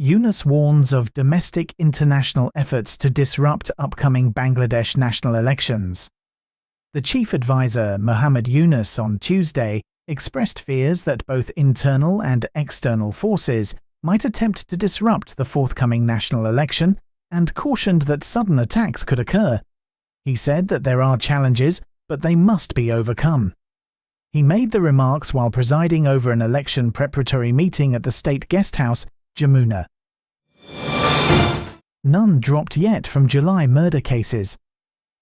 Yunus warns of domestic international efforts to disrupt upcoming Bangladesh national elections. The chief advisor, Mohammed Yunus, on Tuesday expressed fears that both internal and external forces might attempt to disrupt the forthcoming national election and cautioned that sudden attacks could occur. He said that there are challenges, but they must be overcome. He made the remarks while presiding over an election preparatory meeting at the state guest house, Jamuna. None dropped yet from July murder cases.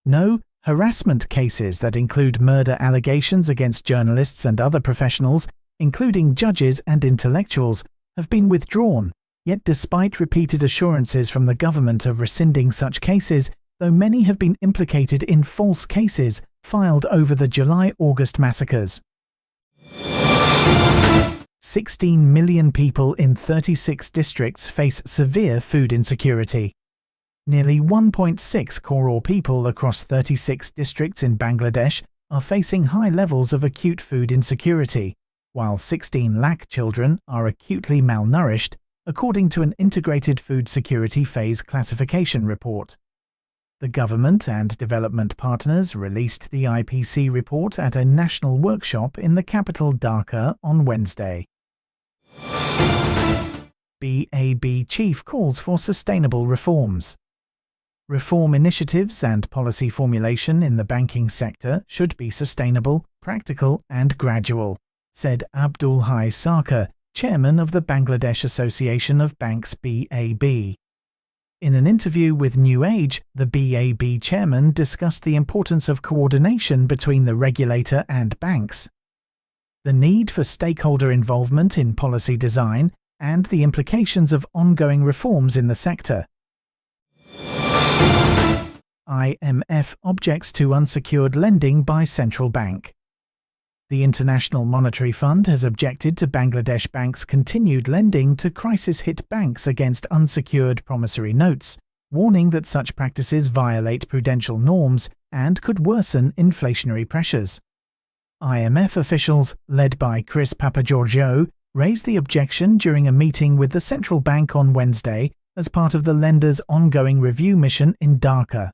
No harassment cases that include murder allegations against journalists and other professionals, including judges and intellectuals, have been withdrawn, yet despite repeated assurances from the government of rescinding such cases, though many have been implicated in false cases filed over the July-August massacres. 16 million people in 36 districts face severe food insecurity. Nearly 1.6 crore people across 36 districts in Bangladesh are facing high levels of acute food insecurity, while 16 lakh children are acutely malnourished, according to an Integrated Food Security Phase Classification report. The government and development partners released the IPC report at a national workshop in the capital Dhaka on Wednesday. BAB chief calls for sustainable reforms. Reform initiatives and policy formulation in the banking sector should be sustainable, practical and gradual, said Abdul Hai Sarkar, chairman of the Bangladesh Association of Banks BAB. In an interview with New Age, the BAB chairman discussed the importance of coordination between the regulator and banks, the need for stakeholder involvement in policy design, and the implications of ongoing reforms in the sector. IMF objects to unsecured lending by central bank. The International Monetary Fund has objected to Bangladesh Bank's continued lending to crisis-hit banks against unsecured promissory notes, warning that such practices violate prudential norms and could worsen inflationary pressures. IMF officials, led by Chris Papageorgiou, raised the objection during a meeting with the central bank on Wednesday as part of the lender's ongoing review mission in Dhaka.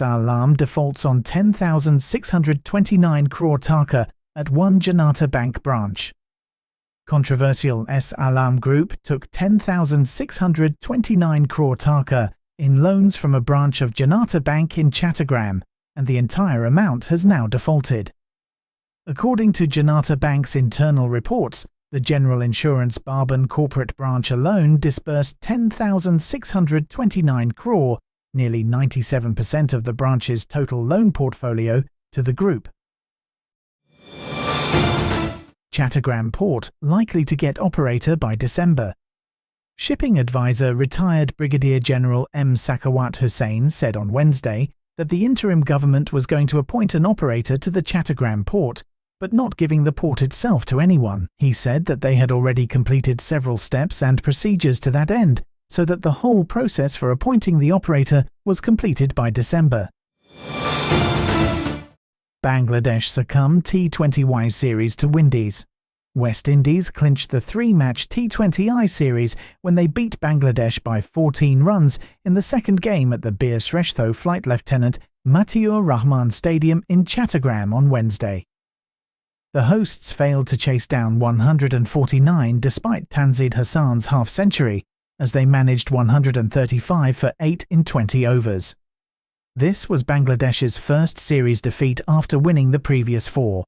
Alam defaults on 10,629 crore taka at one Janata Bank branch. Controversial Alam Group took 10,629 crore taka in loans from a branch of Janata Bank in Chattogram, and the entire amount has now defaulted. According to Janata Bank's internal reports, the General Insurance Barban corporate branch alone disbursed 10,629 crore, nearly 97% of the branch's total loan portfolio, to the group. Chattogram Port likely to get operator by December. Shipping advisor retired Brigadier General M. Sakawat Hussain said on Wednesday that the interim government was going to appoint an operator to the Chattogram port, but not giving the port itself to anyone. He said that they had already completed several steps and procedures to that end, so that the whole process for appointing the operator was completed by December. Bangladesh succumbed T20I series to Windies. West Indies clinched the three-match T20I series when they beat Bangladesh by 14 runs in the second game at the Bir Shrestho Flight Lieutenant Matiur Rahman Stadium in Chattogram on Wednesday. The hosts failed to chase down 149 despite Tanzid Hassan's half-century, as they managed 135 for 8 in 20 overs. This was Bangladesh's first series defeat after winning the previous 4.